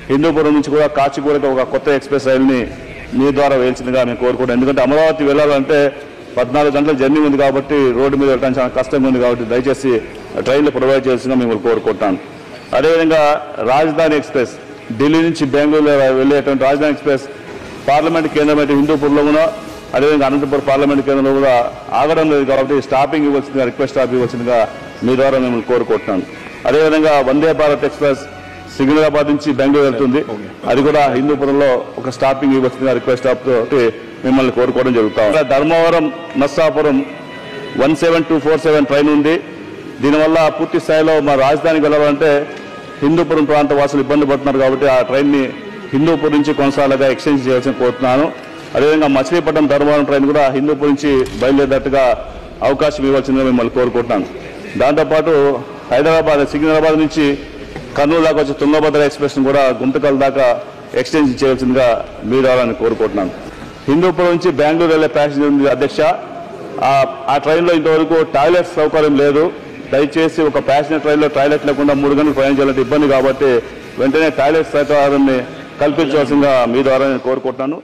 హిందూపురం నుంచి కూడా కాచిగూడకు ఒక కొత్త ఎక్స్ప్రెస్ రైలుని మీ ద్వారా వేయాల్సిందిగా మేము కోరుకుంటాం. ఎందుకంటే అమరావతి వెళ్ళాలంటే 14 గంటల జర్నీ ఉంది కాబట్టి రోడ్డు మీద వెళ్ళడానికి చాలా కష్టంగా ఉంది కాబట్టి దయచేసి ట్రైన్లు ప్రొవైడ్ చేయాల్సిందిగా మేము కోరుకుంటాం. అదేవిధంగా రాజధాని ఎక్స్ప్రెస్ ఢిల్లీ నుంచి బెంగళూరు వెళ్ళేటువంటి రాజధాని ఎక్స్ప్రెస్ పార్లమెంట్ కేంద్రమైన హిందూపూర్లో కూడా అదేవిధంగా అనంతపురం పార్లమెంట్ కేంద్రంలో కూడా ఆగడం లేదు కాబట్టి స్టాపింగ్ ఇవ్వాల్సిందిగా రిక్వెస్ట్ స్టాప్ ఇవ్వాల్సిందిగా మీ ద్వారా మేము కోరుకుంటున్నాం. అదేవిధంగా వందే భారత్ ఎక్స్ప్రెస్ సికింద్రాబాద్ నుంచి బెంగళూరు వెళ్తుంది. అది కూడా హిందూపురంలో ఒక స్టాపింగ్ ఇవ్వాల్సిందిగా రిక్వెస్ట్ స్టాప్ తోటి మిమ్మల్ని కోరుకోవడం జరుగుతాం. ధర్మవరం నర్సాపురం 17247 ట్రైన్ ఉంది. దీనివల్ల పూర్తి స్థాయిలో మా రాజధానికి వెళ్ళాలంటే హిందూపురం ప్రాంత వాసులు ఇబ్బంది పడుతున్నారు కాబట్టి ఆ ట్రైన్ని హిందూపూర్ నుంచి కొనసాగగా ఎక్స్చేంజ్ చేయాల్సిన కోరుతున్నాను. అదేవిధంగా మచిలీపట్నం ధర్మవరం ట్రైన్ కూడా హిందూపూర్ నుంచి బయలుదేరేటట్టుగా అవకాశం ఇవ్వాల్సిందిగా మిమ్మల్ని కోరుకుంటున్నాను. దాంతోపాటు సికింద్రాబాద్ నుంచి కర్నూలు దాకా వచ్చే తుంగభద్ర ఎక్స్ప్రెస్ను కూడా గుంతకల్ దాకా ఎక్స్చేంజ్ చేయాల్సిందిగా మీ ద్వారా కోరుకుంటున్నాను. హిందూపురం నుంచి బెంగళూరు వెళ్ళే ప్యాసింజర్ ఉంది అధ్యక్ష. ఆ ట్రైన్లో ఇంతవరకు టాయిలెట్ సౌకర్యం లేదు. దయచేసి ఒక ప్యాసింజర్ ట్రైన్లో టాయిలెట్ లేకుండా 3 గంటలు ప్రయాణం చేయాలంటే ఇబ్బంది కాబట్టి వెంటనే టాయిలెట్ సౌకర్యాన్ని కల్పించవలసిందిగా మీ ద్వారా నేను కోరుకుంటున్నాను.